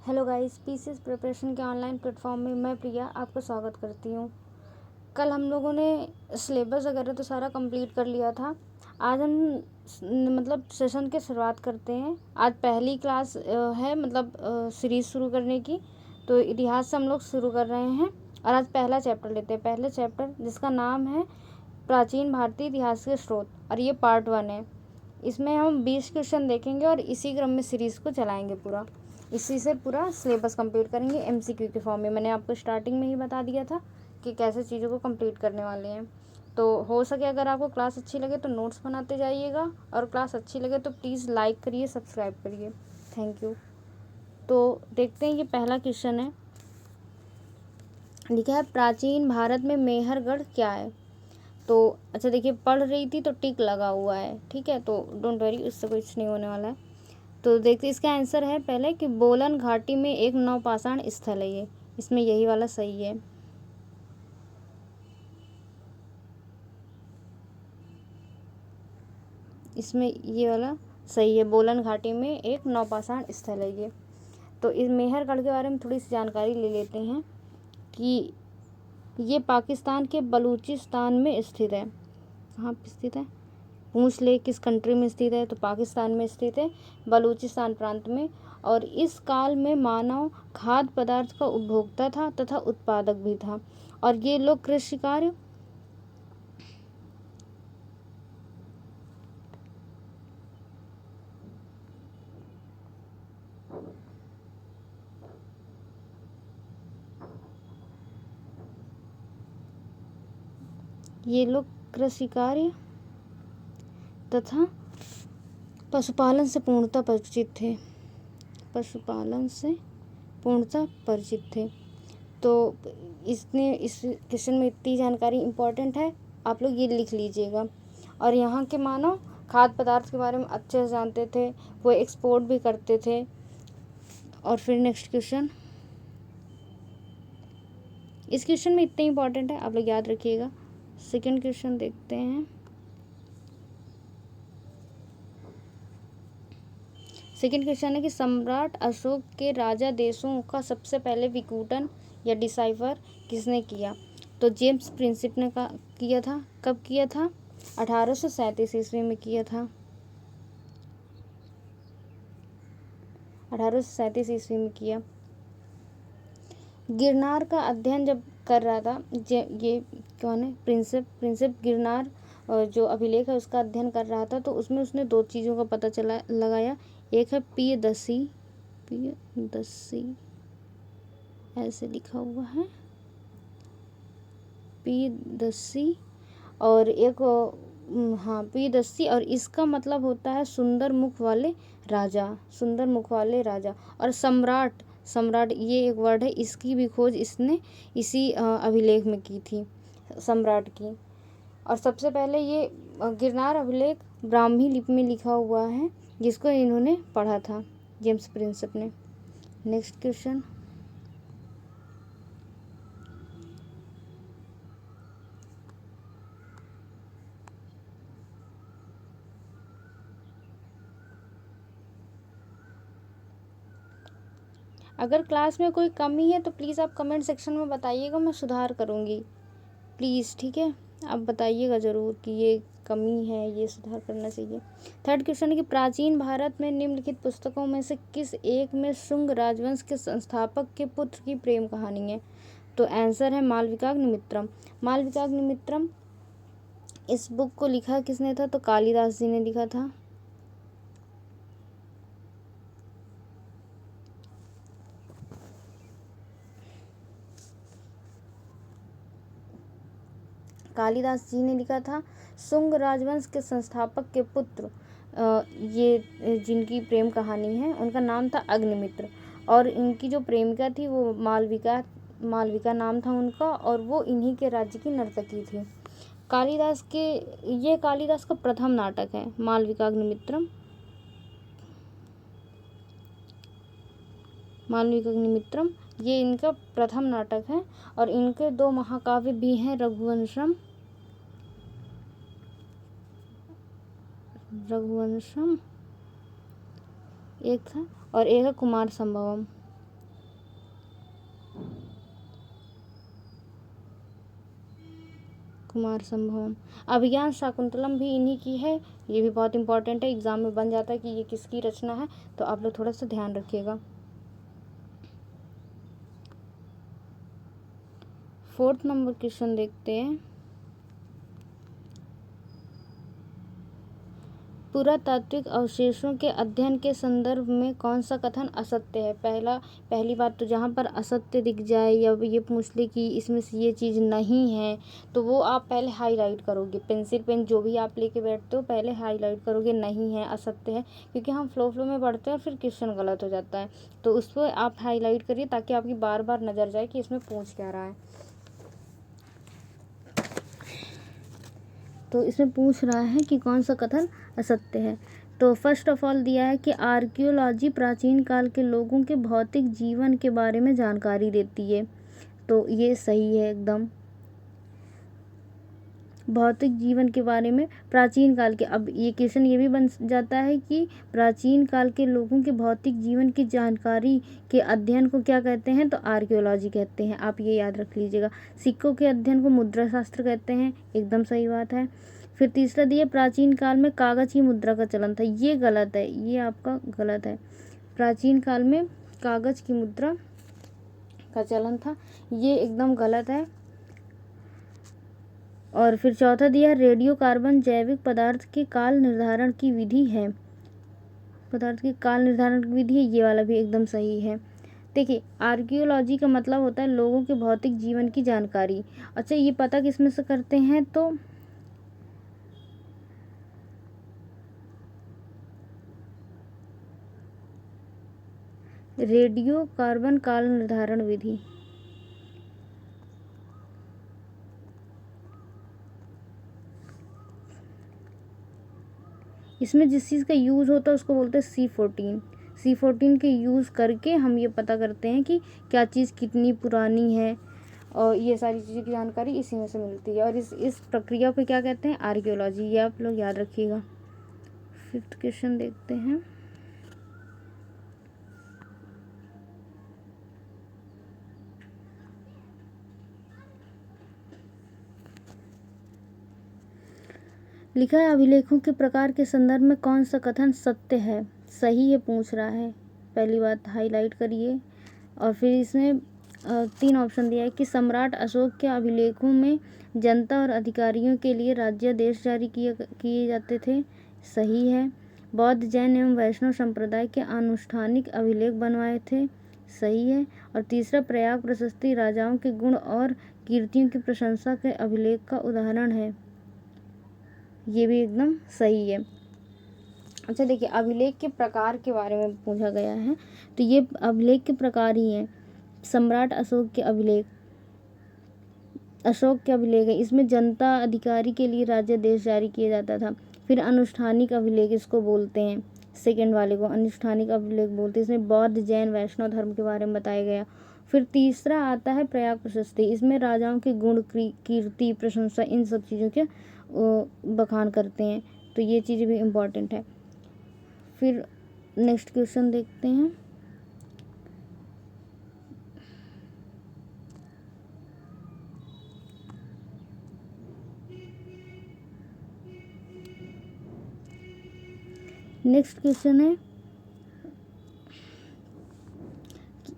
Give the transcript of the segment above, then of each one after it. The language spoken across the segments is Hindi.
हेलो गाइस, पीसीएस प्रिपरेशन के ऑनलाइन प्लेटफॉर्म में मैं प्रिया आपका स्वागत करती हूँ। कल हम लोगों ने सिलेबस वगैरह तो सारा कंप्लीट कर लिया था। आज हम सेशन की शुरुआत करते हैं। आज पहली क्लास है सीरीज़ शुरू करने की। तो इतिहास से हम लोग शुरू कर रहे हैं और आज पहला चैप्टर लेते हैं। पहले चैप्टर जिसका नाम है प्राचीन भारतीय इतिहास के स्रोत, और ये पार्ट 1 है। इसमें हम 20 क्वेश्चन देखेंगे और इसी क्रम में सीरीज़ को चलाएंगे पूरा। इसी से पूरा सिलेबस कंप्लीट करेंगे एमसीक्यू के फॉर्म में। मैंने आपको स्टार्टिंग में ही बता दिया था कि कैसे चीज़ों को कंप्लीट करने वाले हैं। तो हो सके अगर आपको क्लास अच्छी लगे तो नोट्स बनाते जाइएगा, और क्लास अच्छी लगे तो प्लीज़ लाइक करिए, सब्सक्राइब करिए। Thank you. तो देखते हैं, ये पहला क्वेश्चन है। लिखा है प्राचीन भारत में मेहरगढ़ क्या है। तो अच्छा देखिए, पढ़ रही थी तो टिक लगा हुआ है, ठीक है, तो डोंट वरी, उससे कुछ नहीं होने वाला है। तो देखते इसका आंसर है पहले कि बोलन घाटी में एक नवपाषाण स्थल है। ये इसमें यही वाला सही है। इसमें ये वाला सही है, बोलन घाटी में एक नवपाषाण स्थल है ये। तो इस मेहरगढ़ के बारे में थोड़ी सी जानकारी ले लेते हैं कि ये पाकिस्तान के बलूचिस्तान में स्थित है। कहाँ पे स्थित है, पूछ ले किस कंट्री में स्थित है, तो पाकिस्तान में स्थित है, बलूचिस्तान प्रांत में। और इस काल में मानव खाद्य पदार्थ का उपभोक्ता था तथा उत्पादक भी था। और ये लोग कृषि कार्य कृषि कार्य तथा पशुपालन से पूर्णतः परिचित थे। पशुपालन से पूर्णतः परिचित थे। तो इसने इस क्वेश्चन में इतनी जानकारी इम्पोर्टेंट है, आप लोग ये लिख लीजिएगा। और यहाँ के मानव खाद्य पदार्थ के बारे में अच्छे से जानते थे, वो एक्सपोर्ट भी करते थे। और फिर नेक्स्ट क्वेश्चन, इस क्वेश्चन में इतने इम्पोर्टेंट है, आप लोग याद रखिएगा। सेकंड क्वेश्चन देखते हैं। सेकंड क्वेश्चन है कि सम्राट अशोक के राजा देशों का सबसे पहले विकूटन या डिसाइफर किसने किया। तो जेम्स प्रिंसिप ने किया था। कब किया था, 1837 ईस्वी में किया था। 1837 ईस्वी में किया। गिरनार का अध्ययन जब कर रहा था, ये कौन है, प्रिंसिप गिरनार जो अभिलेख है उसका अध्ययन कर रहा था। तो उसमें उसने दो चीज़ों का पता लगाया। एक है पियदसी ऐसे लिखा हुआ है, पियदसी, और एक पियदसी, और इसका मतलब होता है सुंदर मुख वाले राजा। और सम्राट ये एक वर्ड है, इसकी भी खोज इसने इसी अभिलेख में की थी, सम्राट की। और सबसे पहले ये गिरनार अभिलेख ब्राह्मी लिपि में लिखा हुआ है, जिसको इन्होंने पढ़ा था, जेम्स प्रिंसेप ने। नेक्स्ट क्वेश्चन, अगर क्लास में कोई कमी है तो प्लीज़ आप कमेंट सेक्शन में बताइएगा, मैं सुधार करूँगी प्लीज़, ठीक है। आप बताइएगा ज़रूर कि ये कमी है, ये सुधार करना चाहिए। थर्ड क्वेश्चन है कि प्राचीन भारत में निम्नलिखित पुस्तकों में से किस एक में शुंग राजवंश के संस्थापक के पुत्र की प्रेम कहानी है। तो आंसर है मालविकाग्निमित्रम। इस बुक को लिखा किसने था, तो कालिदास जी ने लिखा था। कालिदास जी ने लिखा था। शुंग राजवंश के संस्थापक के पुत्र ये जिनकी प्रेम कहानी है उनका नाम था अग्निमित्र, और इनकी जो प्रेमिका थी वो मालविका नाम था उनका, और वो इन्हीं के राज्य की नर्तकी थी। ये कालिदास का प्रथम नाटक है, मालविकाग्निमित्रम। ये इनका प्रथम नाटक है। और इनके दो महाकाव्य भी हैं, रघुवंशम एक था, और एक है कुमार संभवम। कुमार संभवम। अभिज्ञान शाकुंतलम भी इन्हीं की है, ये भी बहुत इंपॉर्टेंट है, एग्जाम में बन जाता है कि ये किसकी रचना है, तो आप लोग थोड़ा सा ध्यान रखिएगा। 4th नंबर क्वेश्चन देखते हैं। पुरातात्विक अवशेषों के अध्ययन के संदर्भ में कौन सा कथन असत्य है? पहली बात तो जहाँ पर असत्य दिख जाए या ये पूछ ले कि इसमें से ये चीज़ नहीं है, तो वो आप पहले हाईलाइट करोगे। पेंसिल पेन जो भी आप लेके बैठते हो पहले हाईलाइट करोगे, नहीं है, असत्य है, क्योंकि हम फ्लो में पढ़ते हैं और फिर क्वेश्चन गलत हो जाता है। तो उस पर आप हाईलाइट करिए ताकि आपकी बार बार नज़र जाए कि इसमें पूछ क्या रहा है। तो इसमें पूछ रहा है कि कौन सा कथन असत्य है। तो फर्स्ट ऑफ ऑल दिया है कि आर्कियोलॉजी प्राचीन काल के लोगों के भौतिक जीवन के बारे में जानकारी देती है, तो ये सही है एकदम। भौतिक जीवन के बारे में प्राचीन काल के, अब ये क्वेश्चन ये भी बन जाता है कि प्राचीन काल के लोगों के भौतिक जीवन की जानकारी के अध्ययन को क्या कहते हैं, तो आर्कियोलॉजी कहते हैं, आप ये याद रख लीजिएगा। सिक्कों के अध्ययन को मुद्रा शास्त्र कहते हैं, एकदम सही बात है। फिर तीसरा दिया प्राचीन काल में कागज की मुद्रा का चलन था, ये गलत है, ये आपका गलत है। प्राचीन काल में कागज की मुद्रा का चलन था, ये एकदम गलत है। और फिर चौथा दिया रेडियो कार्बन जैविक पदार्थ के काल निर्धारण की विधि है, पदार्थ की काल निर्धारण की विधि है, ये वाला भी एकदम सही है। देखिए आर्कियोलॉजी का मतलब होता है लोगों के भौतिक जीवन की जानकारी। अच्छा ये पता किसमें से करते हैं, तो रेडियो कार्बन काल निर्धारण विधि। इसमें जिस चीज़ का यूज़ होता है उसको बोलते हैं C14। C14 के यूज़ करके हम ये पता करते हैं कि क्या चीज़ कितनी पुरानी है, और ये सारी चीज़ों की जानकारी इसी में से मिलती है। और इस प्रक्रिया को क्या कहते हैं, आर्कियोलॉजी, ये आप लोग याद रखिएगा। 5th क्वेश्चन देखते हैं। लिखा है अभिलेखों के प्रकार के संदर्भ में कौन सा कथन सत्य है, सही है पूछ रहा है, पहली बात हाईलाइट करिए। और फिर इसमें 3 ऑप्शन दिया है कि सम्राट अशोक के अभिलेखों में जनता और अधिकारियों के लिए राज्यादेश जारी किए जाते थे, सही है। बौद्ध जैन एवं वैष्णव संप्रदाय के आनुष्ठानिक अभिलेख बनवाए थे, सही है। और तीसरा प्रयाग प्रशस्ति राजाओं के गुण और कीर्तियों की प्रशंसा के अभिलेख का उदाहरण है, ये भी एकदम सही है। अच्छा देखिए अभिलेख के प्रकार के बारे में पूछा गया है, तो ये अभिलेख के प्रकार ही हैं। सम्राट अशोक के अभिलेख है, इसमें जनता अधिकारी के लिए राज्यादेश जारी किया जाता था। फिर अनुष्ठानिक अभिलेख इसको बोलते हैं, सेकंड वाले को अनुष्ठानिक अभिलेख बोलते हैं, इसमें बौद्ध जैन वैष्णव धर्म के बारे में बताया गया। फिर तीसरा आता है प्रयाग प्रशस्ति, इसमें राजाओं के गुण कीर्ति प्रशंसा इन सब चीज़ों के बखान करते हैं, तो ये चीज़ भी इम्पॉर्टेंट है। फिर नेक्स्ट क्वेश्चन देखते हैं। नेक्स्ट क्वेश्चन है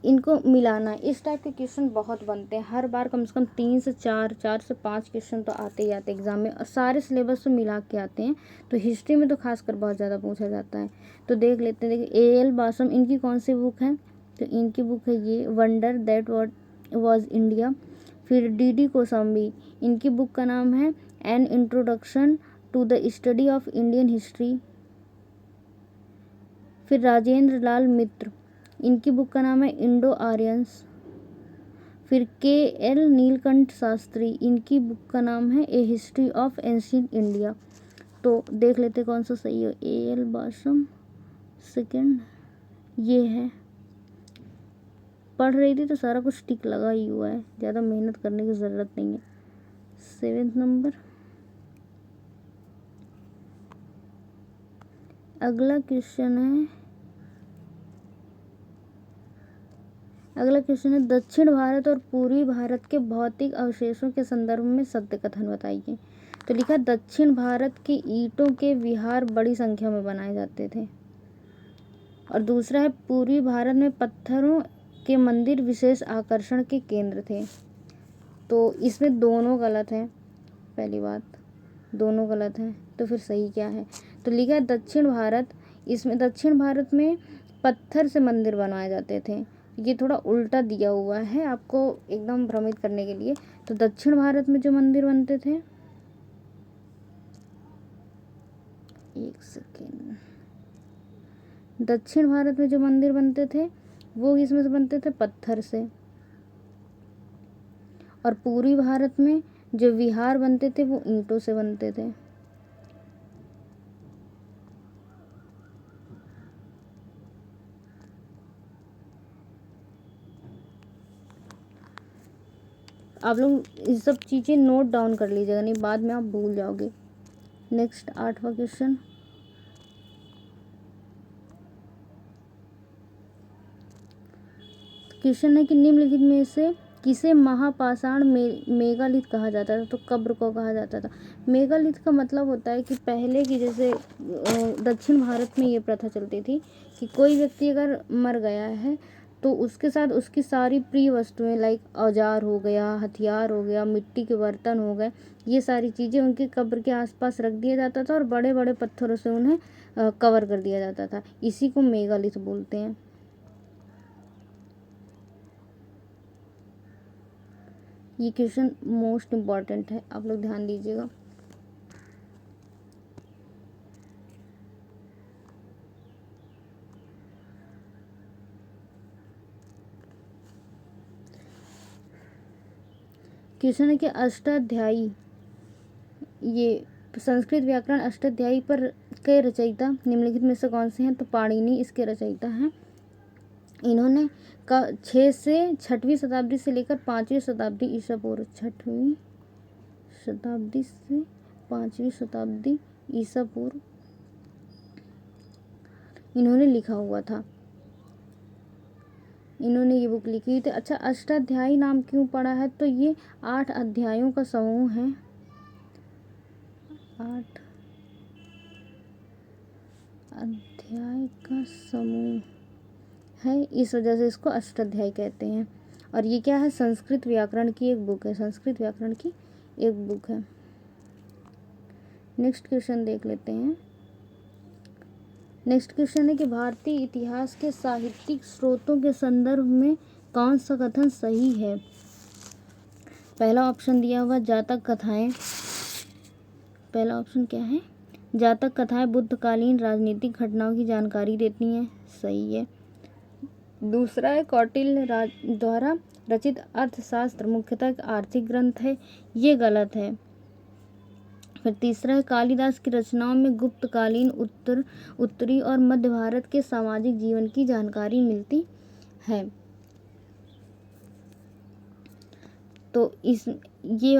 इनको मिलाना। इस टाइप के क्वेश्चन बहुत बनते हैं, हर बार कम से कम 3 से 4 से 5 क्वेश्चन तो आते ही आते एग्जाम में, और सारे सिलेबस से मिला के आते हैं। तो हिस्ट्री में तो खासकर बहुत ज़्यादा पूछा जाता है। तो देख लेते हैं। देखिए A.L. बासम, इनकी कौन सी बुक है, तो इनकी बुक है ये वंडर दैट वॉज इंडिया। फिर D.D. कोशाम्बी, इनकी बुक का नाम है an introduction to the study of Indian history. फिर राजेंद्र लाल मित्र, इनकी बुक का नाम है इंडो आर्यंस। फिर K.L. नीलकंठ शास्त्री, इनकी बुक का नाम है ए हिस्ट्री ऑफ एंशिएंट इंडिया। तो देख लेते कौन सा सही है। A.L. बासम सेकंड, ये है। पढ़ रही थी तो सारा कुछ टिक लगा ही हुआ है, ज़्यादा मेहनत करने की ज़रूरत नहीं है। 7th number. अगला क्वेश्चन है अगला क्वेश्चन है, दक्षिण भारत और पूर्वी भारत के भौतिक अवशेषों के संदर्भ में सत्य कथन बताइए। तो लिखा, दक्षिण भारत के ईंटों के विहार बड़ी संख्या में बनाए जाते थे। और दूसरा है, पूर्वी भारत में पत्थरों के मंदिर विशेष आकर्षण के केंद्र थे। तो इसमें दोनों गलत हैं। पहली बात, दोनों गलत हैं, तो फिर सही क्या है? तो लिखा है दक्षिण भारत, इसमें दक्षिण भारत में पत्थर से मंदिर बनाए जाते थे। ये थोड़ा उल्टा दिया हुआ है आपको एकदम भ्रमित करने के लिए। तो दक्षिण भारत में जो मंदिर बनते थे, एक सेकेंड, दक्षिण भारत में जो मंदिर बनते थे वो किसमें से बनते थे? पत्थर से। और पूर्वी भारत में जो विहार बनते थे वो ईंटों से बनते थे। आप लोग ये सब चीज़ें नोट डाउन कर लीजिएगा, नहीं बाद में आप भूल जाओगे। नेक्स्ट 8वां क्वेश्चन, क्वेश्चन है कि निम्नलिखित में से किसे महापाषाण मेगालिथ कहा जाता था? तो कब्र को कहा जाता था। मेगालिथ का मतलब होता है कि पहले की जैसे दक्षिण भारत में ये प्रथा चलती थी कि कोई व्यक्ति अगर मर गया है तो उसके साथ उसकी सारी प्रिय वस्तुएं, लाइक औजार हो गया, हथियार हो गया, मिट्टी के बर्तन हो गए, ये सारी चीज़ें उनकी कब्र के आसपास रख दिया जाता था और बड़े बड़े पत्थरों से उन्हें कवर कर दिया जाता था। इसी को मेगालिथ बोलते हैं। ये क्वेश्चन मोस्ट इम्पॉर्टेंट है, आप लोग ध्यान दीजिएगा। क्वेश्चन है कि अष्टाध्यायी, ये संस्कृत व्याकरण अष्टाध्यायी पर के रचयिता निम्नलिखित में से कौन से हैं? तो पाणिनि इसके रचयिता हैं। इन्होंने 6 से 6वीं शताब्दी से लेकर 5वीं शताब्दी ईसा पूर्व, 6वीं शताब्दी से 5वीं शताब्दी ईसा पूर्व इन्होंने लिखा हुआ था, इन्होंने ये बुक लिखी थी। अच्छा, अष्टाध्यायी नाम क्यों पड़ा है? तो ये 8 अध्यायों का समूह है, 8 अध्याय का समूह है, इस वजह से इसको अष्टाध्यायी कहते हैं। और ये क्या है? संस्कृत व्याकरण की एक बुक है, संस्कृत व्याकरण की एक बुक है। नेक्स्ट क्वेश्चन देख लेते हैं। नेक्स्ट क्वेश्चन है कि भारतीय इतिहास के साहित्यिक स्रोतों के संदर्भ में कौन सा कथन सही है? पहला ऑप्शन दिया हुआ जातक कथाएं, पहला ऑप्शन क्या है? जातक कथाएं बुद्धकालीन राजनीतिक घटनाओं की जानकारी देती हैं, सही है। दूसरा है कौटिल्य द्वारा रचित अर्थशास्त्र मुख्यतः एक आर्थिक ग्रंथ है, ये गलत है। फिर तीसरा है कालिदास की रचनाओं में गुप्तकालीन उत्तरी और मध्य भारत के सामाजिक जीवन की जानकारी मिलती है। तो ये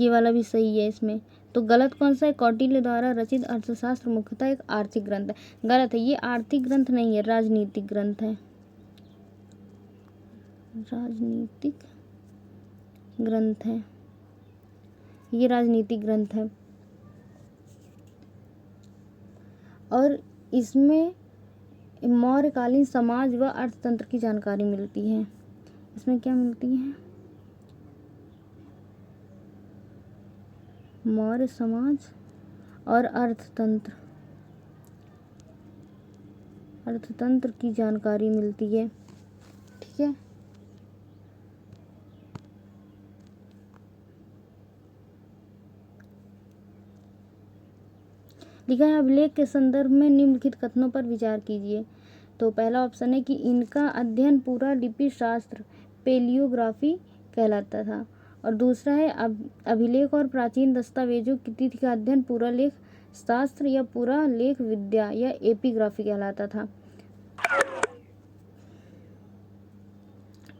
वाला भी सही है इसमें। तो गलत कौन सा है? कौटिल्य द्वारा रचित अर्थशास्त्र मुख्यतः एक आर्थिक ग्रंथ है, गलत है। ये आर्थिक ग्रंथ नहीं है, राजनीतिक ग्रंथ है, राजनीतिक ग्रंथ है, ये राजनीतिक ग्रंथ है। और इसमें मौर्यकालीन समाज व अर्थतंत्र की जानकारी मिलती है। इसमें क्या मिलती है? मौर्य समाज और अर्थतंत्र की जानकारी मिलती है, ठीक है। लिखा है अभिलेख के संदर्भ में निम्नलिखित कथनों पर विचार कीजिए। तो पहला ऑप्शन है कि इनका अध्ययन पूरा लिपि शास्त्र पेलियोग्राफी कहलाता था। और दूसरा है अभिलेख और प्राचीन दस्तावेजों की तिथि का अध्ययन पूरा लेख शास्त्र या पूरा लेख विद्या या एपिग्राफी कहलाता था,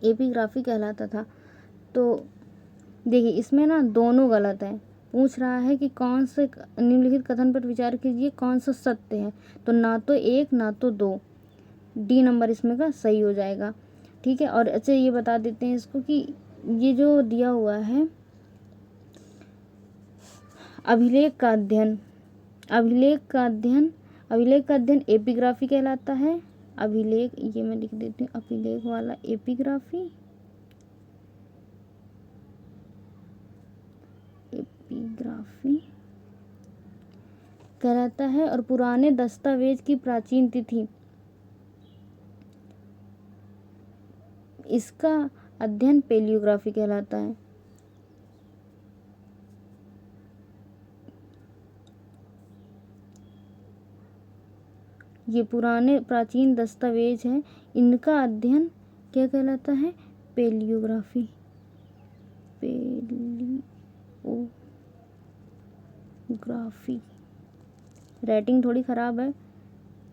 एपिग्राफी कहलाता था। तो देखिए इसमें ना दोनों गलत है। पूछ रहा है कि कौन से निम्नलिखित कथन पर विचार कीजिए कौन सा सत्य है। तो ना तो 1 ना तो 2, डी नंबर इसमें का सही हो जाएगा। ठीक है। और अच्छा ये बता देते हैं इसको कि ये जो दिया हुआ है अभिलेख का अध्ययन, अभिलेख का अध्ययन, अभिलेख का अध्ययन एपिग्राफी कहलाता है। अभिलेख, ये मैं लिख देती हूँ, अभिलेख वाला एपिग्राफी, एपिग्राफी कहलाता है। और पुराने दस्तावेज की प्राचीन तिथि, इसका अध्ययन पेलियोग्राफी कहलाता है। ये पुराने प्राचीन दस्तावेज हैं, इनका अध्ययन क्या कहलाता है? Palaeography, palaeography. राइटिंग थोड़ी ख़राब है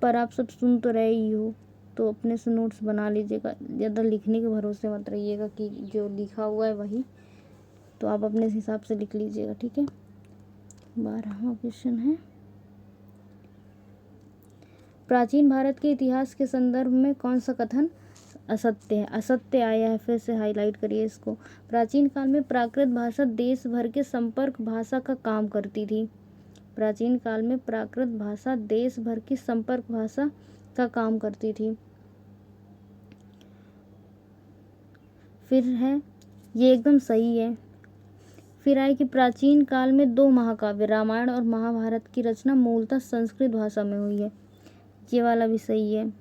पर आप सब सुन तो रहे ही हो, तो अपने से नोट्स बना लीजिएगा। ज़्यादा लिखने के भरोसे मत रहिएगा कि जो लिखा हुआ है वही, तो आप अपने हिसाब से लिख लीजिएगा, ठीक है। 12वां क्वेश्चन है, प्राचीन भारत के इतिहास के संदर्भ में कौन सा कथन असत्य है? असत्य आया है, फिर से हाईलाइट करिए इसको। प्राचीन काल में प्राकृत भाषा देश भर के संपर्क भाषा का काम करती थी। प्राचीन काल में प्राकृत भाषा देश भर की संपर्क भाषा का काम करती थी। फिर है, ये एकदम सही है। फिर आए कि प्राचीन काल में 2 महाकाव्य रामायण और महाभारत की रचना मूलतः संस्कृत भाषा में हुई है। ये वाला भी सही है।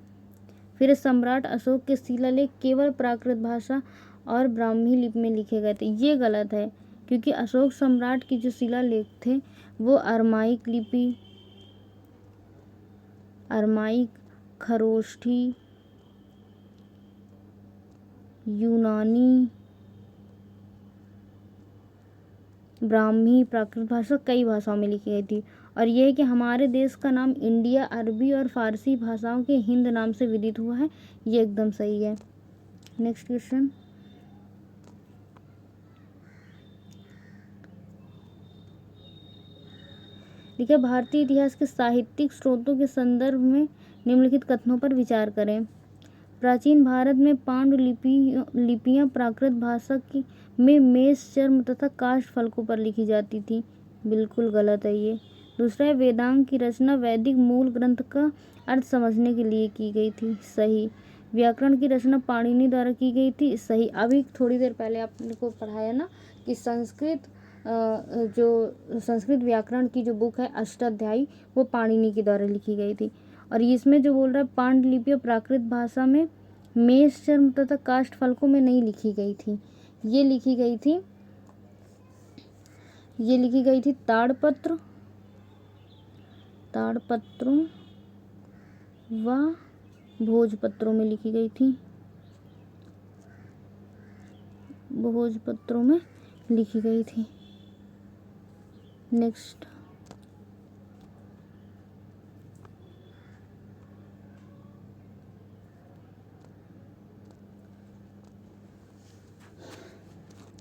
फिर सम्राट अशोक के शिलालेख केवल प्राकृत भाषा और ब्राह्मी लिपि में लिखे गए थे। ये गलत है, क्योंकि अशोक सम्राट की जो शिलालेख थे वो अरमाइक लिपि, अरमाइक, खरोष्ठी, यूनानी, ब्राह्मी, प्राकृत भाषा कई भाषाओं में लिखी गई थी। और यह है कि हमारे देश का नाम इंडिया अरबी और फारसी भाषाओं के हिंद नाम से विदित हुआ है। ये एकदम सही है। नेक्स्ट क्वेश्चन, देखिए, भारतीय इतिहास के साहित्यिक स्रोतों के संदर्भ में निम्नलिखित कथनों पर विचार करें। प्राचीन भारत में लिपियां प्राकृत भाषा की में मेष, चर्म तथा काष्ठ फलकों पर लिखी जाती थी। बिल्कुल गलत है ये। दूसरा है, वेदांग की रचना वैदिक मूल ग्रंथ का अर्थ समझने के लिए की गई थी। सही। व्याकरण की रचना पाणिनि द्वारा की गई थी। सही। अभी थोड़ी देर पहले आपने को पढ़ाया ना कि जो संस्कृत व्याकरण की जो बुक है अष्टाध्यायी, वो पाणिनि के द्वारा लिखी गई थी। और इसमें जो बोल रहा है पांडुलिपि और प्राकृत भाषा में मेष, चर्म तथा काष्ठ फलकों में नहीं लिखी गई थी। ये लिखी गई थी ताड़पत्रों व भोजपत्रों में लिखी गई थी। भोजपत्रों में लिखी गई थी। नेक्स्ट,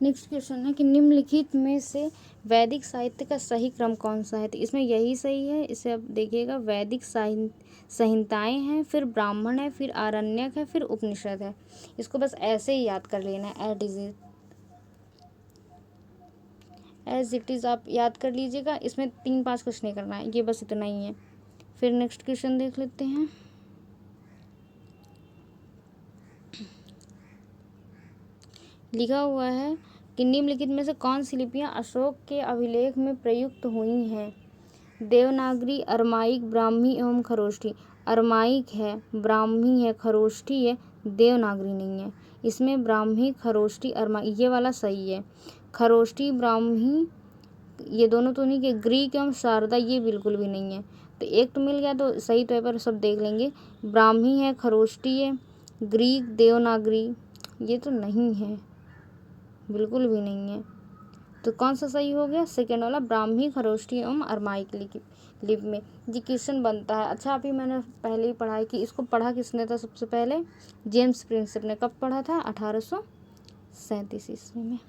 क्वेश्चन है कि निम्नलिखित में से वैदिक साहित्य का सही क्रम कौन सा है? तो इसमें यही सही है। इसे आप देखिएगा, वैदिक संहिताएं हैं, फिर ब्राह्मण है, फिर आरण्यक है, फिर उपनिषद है। इसको बस ऐसे ही याद कर लेना है, एज इट इज़ आप याद कर लीजिएगा। इसमें 3-5 कुछ नहीं करना है, ये बस इतना ही है। फिर नेक्स्ट क्वेश्चन देख लेते हैं। लिखा हुआ है कि निम्नलिखित में से कौन सी लिपियां अशोक के अभिलेख में प्रयुक्त हुई हैं? देवनागरी, अरमाइक, ब्राह्मी एवं खरोष्ठी। अरमाइक है, ब्राह्मी है, खरोष्ठी है, देवनागरी नहीं है। इसमें ब्राह्मी, खरोष्ठी, अरमाइक, ये वाला सही है। खरोष्ठी, ब्राह्मी ये दोनों तो नहीं के, ग्रीक एवं शारदा ये बिल्कुल भी नहीं है। तो एक तो मिल गया, तो सही तो है, पर सब देख लेंगे। ब्राह्मी है, खरोष्ठी है, ग्रीक, देवनागरी ये तो नहीं है, बिल्कुल भी नहीं है। तो कौन सा सही हो गया? सेकेंड वाला, ब्राह्मी, खरोष्ठी एवं अरमाइक लिपि में ये क्वेश्चन बनता है। अच्छा, अभी मैंने पहले ही पढ़ा है कि इसको पढ़ा किसने था सबसे पहले? जेम्स प्रिंसेप ने। कब पढ़ा था? 1837 ईस्वी में।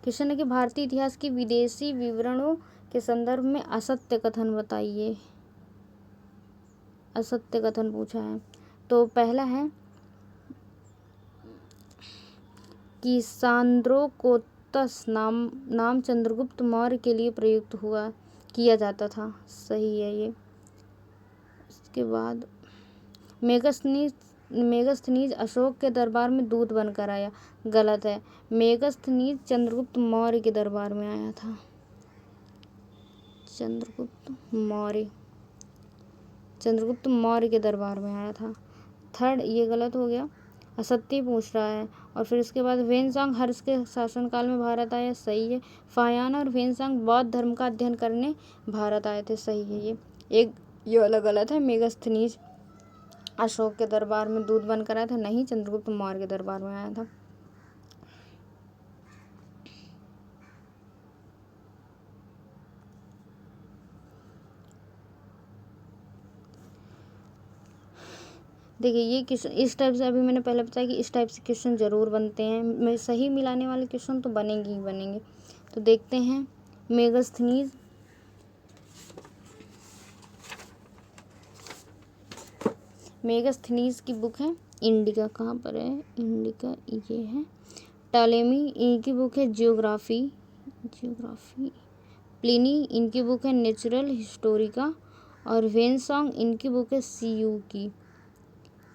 क्वेश्चन है कि भारतीय इतिहास की विदेशी विवरणों के संदर्भ में असत्य कथन बताइए। असत्य कथन पूछा है। तो पहला है कि सांद्रोकोत्तस नाम चंद्रगुप्त मौर्य के लिए प्रयुक्त किया जाता था। सही है ये। इसके बाद मेगस्थनीज अशोक के दरबार में दूत बनकर आया। गलत है। मेगस्थनीज चंद्रगुप्त मौर्य के दरबार में आया था। चंद्रगुप्त मौर्य के दरबार में आया था। थर्ड ये गलत हो गया, असत्य पूछ रहा है। और फिर इसके बाद वेनसांग हर्ष के शासनकाल में भारत आया। सही है। फायान और वेनसांग बौद्ध धर्म का अध्ययन करने भारत आए थे। सही है ये। एक ये वाला गलत है। मेगस्थनीज अशोक के दरबार में दूत बनकर आया था, नहीं चंद्रगुप्त मौर्य के दरबार में आया था। देखिए ये क्वेश्चन इस टाइप से, अभी मैंने पहले बताया कि इस टाइप से क्वेश्चन ज़रूर बनते हैं। मैं सही मिलाने वाले क्वेश्चन तो बनेंगे ही बनेंगे। तो देखते हैं मेगस्थनीज की बुक है इंडिका। कहाँ पर है इंडिका? ये है। टालेमी इनकी बुक है जियोग्राफी। प्लिनी इनकी बुक है नेचुरल हिस्टोरिका। और वेनसॉन्ग इनकी बुक है सीयू की।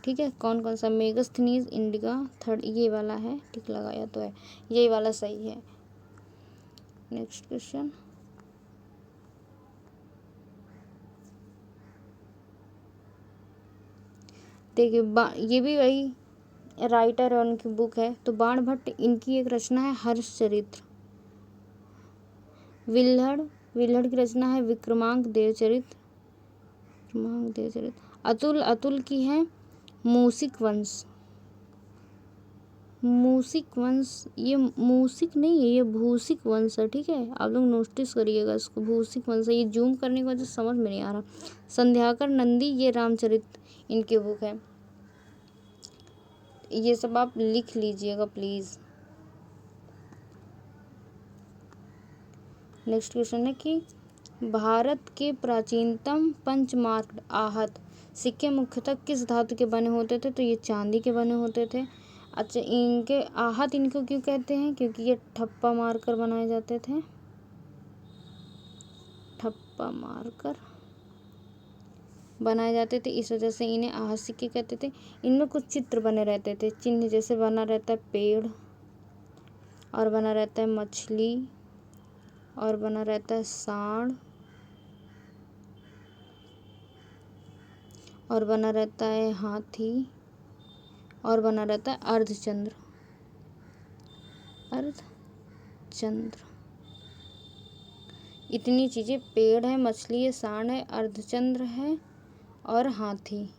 ठीक है। कौन कौन सा? मेगस्थनीज, इंडिका, थर्ड ये वाला है। ठीक लगाया तो है, यही वाला सही है। Next question. देखिए ये भी वही राइटर और उनकी बुक है। तो बाणभट्ट इनकी एक रचना है हर्षचरित्र। विल्हड़ की रचना है विक्रमांक देवचरित। अतुल की है मूसिक वंश। ये मूसिक नहीं है, ये भूसिक वंश है। ठीक है, आप लोग नोटिस करिएगा इसको। भूसिक वंश है। ये जूम करने की वजह से समझ में नहीं आ रहा। संध्याकर नंदी ये रामचरित इनकी बुक है। ये सब आप लिख लीजिएगा प्लीज़। नेक्स्ट क्वेश्चन है कि भारत के प्राचीनतम पंचमार्क आहत सिक्के मुख्यतः किस धातु के बने होते थे? तो ये चांदी के बने होते थे। अच्छा, इनके आहत इनको क्यों कहते हैं? क्योंकि ये ठप्पा मारकर बनाए जाते थे। ठप्पा मारकर बनाए जाते थे, इस वजह से इन्हें आहत सिक्के कहते थे। इनमें कुछ चित्र बने रहते थे, चिन्ह, जैसे बना रहता है पेड़, और बना रहता है मछली, और बना रहता है सांड, और बना रहता है हाथी, और बना रहता है अर्धचंद्र। इतनी चीज़ें, पेड़ है, मछली है, सांड है, अर्धचंद्र है और हाथी,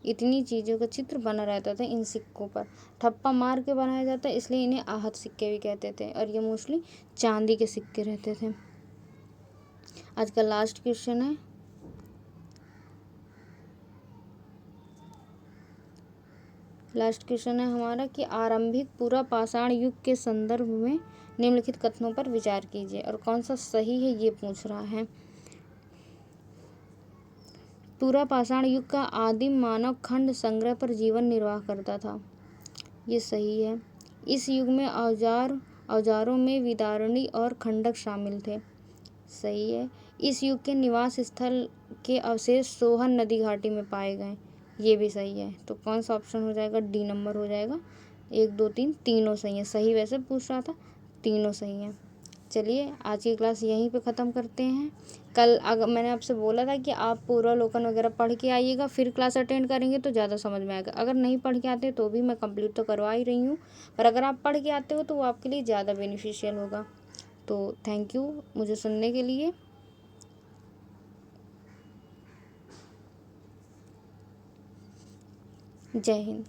इतनी चीज़ों का चित्र बना रहता था इन सिक्कों पर। ठप्पा मार के बनाया जाता है, इसलिए इन्हें आहत सिक्के भी कहते थे। और ये मोस्टली चांदी के सिक्के रहते थे। आज का लास्ट क्वेश्चन है। हमारा कि आरंभिक पूरा पाषाण युग के संदर्भ में निम्नलिखित कथनों पर विचार कीजिए। और कौन सा सही है ये पूछ रहा है। पूरा पाषाण युग का आदिम मानव खंड संग्रह पर जीवन निर्वाह करता था। ये सही है। इस युग में औजारों में विदारणी और खंडक शामिल थे। सही है। इस युग के निवास स्थल के अवशेष सोहन नदी घाटी में पाए गए। ये भी सही है। तो कौन सा ऑप्शन हो जाएगा? डी नंबर हो जाएगा। 1 2 3 तीनों सही है। सही वैसे पूछ रहा था, तीनों सही हैं। चलिए आज की क्लास यहीं पे ख़त्म करते हैं। कल अगर मैंने आपसे बोला था कि आप पूर्वावलोकन वगैरह पढ़ के आइएगा, फिर क्लास अटेंड करेंगे तो ज़्यादा समझ में आएगा। अगर नहीं पढ़ के आते तो भी मैं कंप्लीट तो करवा ही रही हूँ, पर अगर आप पढ़ के आते हो तो वो आपके लिए ज़्यादा बेनिफिशियल होगा। तो थैंक यू मुझे सुनने के लिए। जय हिंद।